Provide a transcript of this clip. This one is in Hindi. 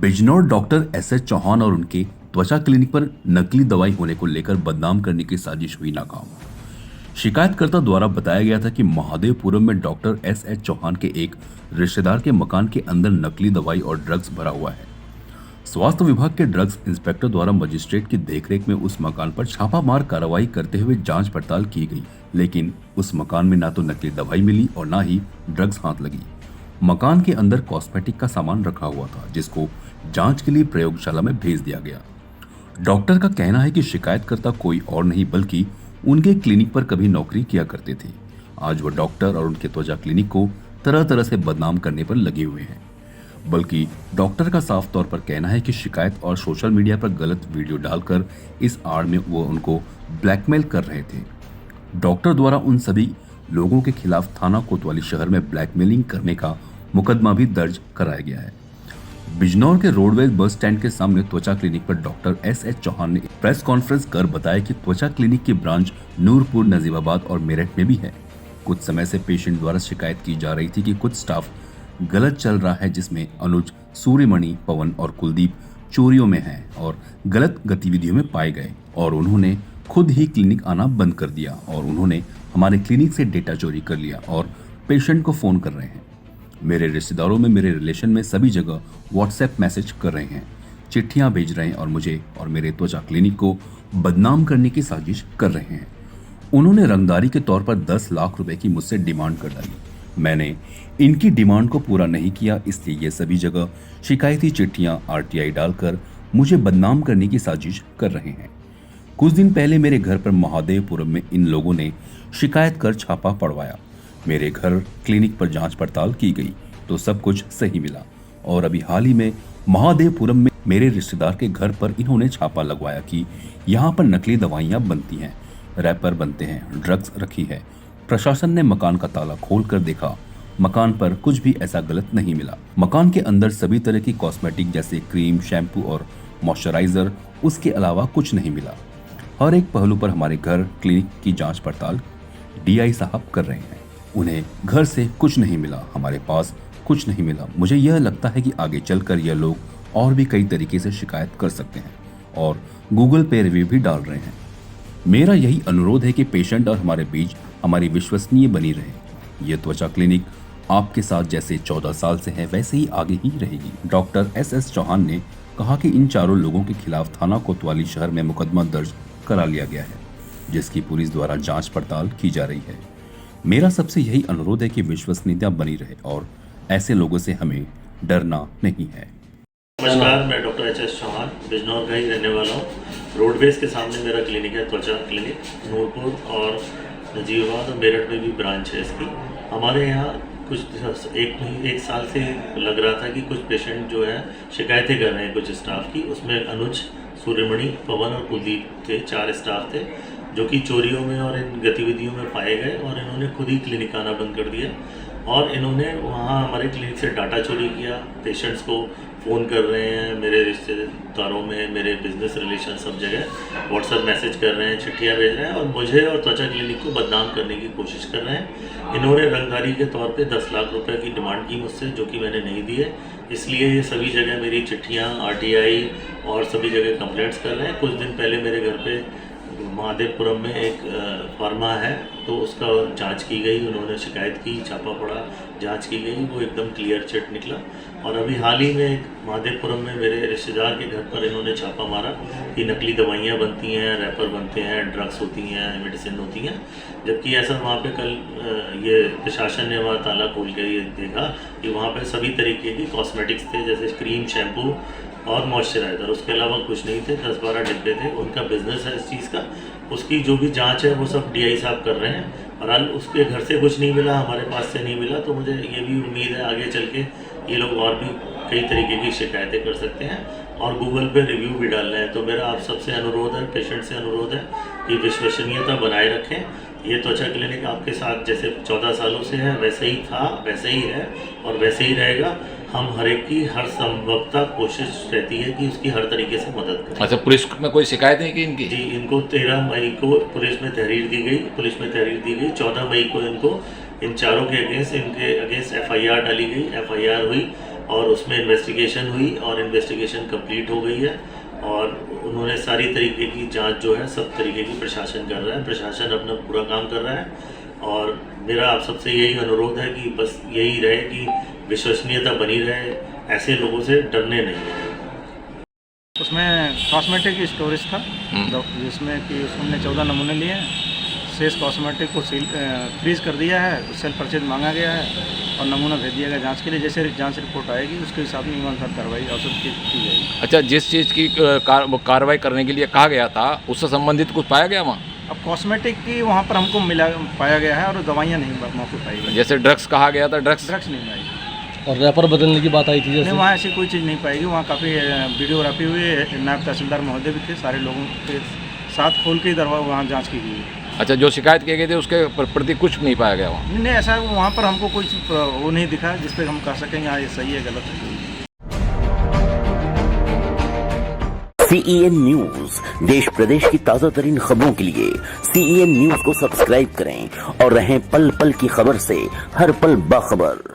बिजनौर डॉक्टर एस चौहान और उनके त्वचा क्लिनिक पर नकली दवाई होने को लेकर बदनाम करने की साजिश हुई नाकाम। शिकायतकर्ता द्वारा बताया गया था कि महादेवपुरम में डॉक्टर एस चौहान के एक रिश्तेदार के मकान के अंदर नकली दवाई और ड्रग्स भरा हुआ है। स्वास्थ्य विभाग के ड्रग्स इंस्पेक्टर द्वारा मजिस्ट्रेट की देखरेख में उस मकान पर छापामार कार्रवाई करते हुए जांच पड़ताल की गई, लेकिन उस मकान में ना तो नकली दवाई मिली और ना ही ड्रग्स हाथ लगी। मकान के अंदर कॉस्मेटिक का सामान रखा हुआ था, जिसको जांच के लिए प्रयोगशाला में भेज दिया गया। डॉक्टर का कहना है कि शिकायतकर्ता कोई और नहीं बल्कि उनके क्लिनिक पर कभी नौकरी किया करते थे। आज वह डॉक्टर और उनके त्वचा क्लिनिक को तरह तरह से बदनाम करने पर लगे हुए हैं। बल्कि डॉक्टर का साफ तौर पर कहना है कि शिकायत और सोशल मीडिया पर गलत वीडियो डालकर इस आड़ में वो उनको ब्लैकमेल कर रहे थे। डॉक्टर द्वारा उन सभी लोगों के खिलाफ थाना कोतवाली शहर में ब्लैकमेलिंग करने का मुकदमा भी दर्ज कराया गया है। बिजनौर के रोडवेज बस स्टैंड के सामने त्वचा क्लिनिक पर डॉक्टर एस चौहान ने प्रेस कॉन्फ्रेंस कर बताया कि त्वचा क्लिनिक की ब्रांच नूरपुर, नजीबाबाद और मेरठ में भी है। कुछ समय से पेशेंट द्वारा शिकायत की जा रही थी कि कुछ स्टाफ गलत चल रहा है, जिसमें अनुज, सूर्यमणि, पवन और कुलदीप चोरियों में हैं और गलत गतिविधियों में पाए गए और उन्होंने खुद ही क्लिनिक आना बंद कर दिया और उन्होंने हमारे क्लिनिक से डेटा चोरी कर लिया और पेशेंट को फोन कर रहे हैं। मेरे रिश्तेदारों में, मेरे रिलेशन में सभी जगह व्हाट्सएप मैसेज कर रहे हैं, चिट्ठियां भेज रहे हैं और मुझे और मेरे त्वचा क्लिनिक को बदनाम करने की साजिश कर रहे हैं। उन्होंने रंगदारी के तौर पर 10 लाख रुपए की मुझसे डिमांड कर डाली। मैंने इनकी डिमांड को पूरा नहीं किया, इसलिए ये सभी जगह शिकायती चिट्ठियां RTI डालकर मुझे बदनाम करने की साजिश कर रहे हैं। कुछ दिन पहले मेरे घर पर महादेवपुरम में इन लोगों ने शिकायत कर छापा पड़वाया। मेरे घर क्लिनिक पर जांच पड़ताल की गई तो सब कुछ सही मिला और अभी हाल ही में महादेवपुरम में मेरे रिश्तेदार के घर पर इन्होंने छापा लगवाया कि यहाँ पर नकली दवाइयाँ बनती हैं, रैपर बनते हैं, ड्रग्स रखी है। प्रशासन ने मकान का ताला खोल कर देखा, मकान पर कुछ भी ऐसा गलत नहीं मिला। मकान के अंदर सभी तरह की कॉस्मेटिक जैसे क्रीम, शैम्पू और मॉइस्चराइजर, उसके अलावा कुछ नहीं मिला। हर एक पहलू पर हमारे घर क्लिनिक की जांच पड़ताल DI साहब कर रहे हैं। उन्हें घर से कुछ नहीं मिला, हमारे पास कुछ नहीं मिला। मुझे यह लगता है कि आगे चलकर यह लोग और भी कई तरीके से शिकायत कर सकते हैं और गूगल पे रिव्यू भी डाल रहे हैं। मेरा यही अनुरोध है कि पेशेंट और हमारे बीच हमारी विश्वसनीय बनी रहे। ये त्वचा क्लिनिक आपके साथ जैसे 14 साल से है वैसे ही आगे ही रहेगी। डॉक्टर एस चौहान ने कहा कि इन चारों लोगों के खिलाफ थाना कोतवाली शहर में मुकदमा दर्ज करा लिया गया है, जिसकी पुलिस द्वारा जांच पड़ताल की जा रही है। मेरा सबसे यही अनुरोध है कि विश्वसनीयता बनी रहे और ऐसे लोगों से हमें डरना नहीं है। नमस्कार, मैं डॉक्टर HS चौहान बिजनौर का ही रहने वाला हूँ। रोडवेज के सामने मेरा क्लिनिक है, त्वचा क्लिनिक। नूरपुर और नजीबाबाद और मेरठ में भी ब्रांच है इसकी। हमारे यहाँ कुछ एक साल से लग रहा था कि कुछ पेशेंट जो है शिकायतें कर रहे हैं कुछ स्टाफ की। उसमें अनुज, सूर्यमणि, पवन और कुलदीप थे, 4 स्टाफ थे जो कि चोरियों में और इन गतिविधियों में पाए गए और इन्होंने खुद ही क्लिनिक आना बंद कर दिया और इन्होंने वहाँ हमारे क्लिनिक से डाटा चोरी किया। पेशेंट्स को फ़ोन कर रहे हैं, मेरे रिश्तेदारों में, मेरे बिजनेस रिलेशन सब जगह व्हाट्सएप मैसेज कर रहे हैं, चिट्ठियाँ भेज रहे हैं और मुझे और त्वचा क्लिनिक को बदनाम करने की कोशिश कर रहे हैं। इन्होंने रंगदारी के तौर पे 10 लाख रुपए की डिमांड की मुझसे, जो कि मैंने नहीं दी है। इसलिए ये सभी जगह मेरी चिट्ठियाँ RTI और सभी जगह कंप्लेंट्स कर रहे हैं। कुछ दिन पहले मेरे घर पे महादेवपुरम में एक फार्मा है तो उसका जांच की गई, उन्होंने शिकायत की, छापा पड़ा, जांच की गई, वो एकदम क्लियर चिट निकला। और अभी हाल ही में एक महादेवपुरम में मेरे रिश्तेदार के घर पर इन्होंने छापा मारा कि नकली दवाइयाँ बनती हैं, रैपर बनते हैं, ड्रग्स होती हैं, मेडिसिन होती हैं। जबकि ऐसा वहाँ पे कल ये प्रशासन ने वहाँ ताला खोल के ये देखा कि वहाँ पे सभी तरीके की कॉस्मेटिक्स थे, जैसे क्रीम, शैम्पू और मॉइस्चराइज़र। उसके अलावा कुछ नहीं थे, 10-12 डिब्बे थे। उनका बिजनेस है इस चीज़ का, उसकी जो भी जांच है वो सब DI साहब कर रहे हैं। बहरहाल उसके घर से कुछ नहीं मिला, हमारे पास से नहीं मिला, तो मुझे ये भी उम्मीद है आगे चल के ये लोग और भी कई तरीके की शिकायतें कर सकते हैं और गूगल पे रिव्यू भी डाल रहे हैं। तो मेरा आप सबसे अनुरोध है, पेशेंट से अनुरोध है कि विश्वसनीयता बनाए रखें। ये त्वचा क्लिनिक आपके साथ जैसे 14 सालों से है वैसे ही था, वैसे ही है और वैसे ही रहेगा। हम हर एक की हर संभवतः कोशिश रहती है कि उसकी हर तरीके से मदद करें। अच्छा, पुलिस में कोई शिकायत है कि इनकी? जी, इनको 13 मई को पुलिस में तहरीर दी गई। 14 मई को इनको इन चारों के अगेंस्ट FIR डाली गई। FIR हुई और उसमें इन्वेस्टिगेशन हुई और इन्वेस्टिगेशन कंप्लीट हो गई है और उन्होंने सारी तरीके की जांच जो है सब तरीके की प्रशासन कर रहा है, प्रशासन अपना पूरा काम कर रहा है और मेरा आप सबसे यही अनुरोध है कि बस यही रहे कि विश्वसनीयता बनी रहे, ऐसे लोगों से डरने नहीं है। उसमें कॉस्मेटिक स्टोरेज था जिसमें कि उसमें 14 नमूने लिए हैं। शेष कॉस्मेटिक को फ्रीज कर दिया है, सेल्फ परचेज मांगा गया है और नमूना भेज दिया गया जांच के लिए। जैसे जांच रिपोर्ट आएगी उसके हिसाब में नियमानुसार कार्रवाई औसत की जाएगी। अच्छा, जिस चीज़ की कार्रवाई करने के लिए कहा गया था उससे संबंधित कुछ पाया गया वहाँ? अब कॉस्मेटिक की वहाँ पर हमको पाया गया है और दवाइयाँ नहीं मौके पाई गई। जैसे ड्रग्स कहा गया था, ड्रग्स नहीं पाई और रैपर बदलने की बात आई थी जैसे? नहीं, वहाँ ऐसी कोई चीज़ नहीं पाएगी। वहाँ काफ़ी वीडियोग्राफी हुई है, नायब तहसीलदार महोदय भी थे, सारे लोगों के साथ खोल के ही वहाँ जाँच की गई है। अच्छा, जो शिकायत किए गए थे उसके प्रति कुछ नहीं पाया गया वहाँ? नहीं, ऐसा वहाँ पर हमको कोई वो नहीं दिखा जिस पे हम कह सकें हाँ ये सही है गलत है। CEN न्यूज देश प्रदेश की ताजा तरीन खबरों के लिए CEN न्यूज को सब्सक्राइब करें और रहें पल पल की खबर से हर पल बाखबर।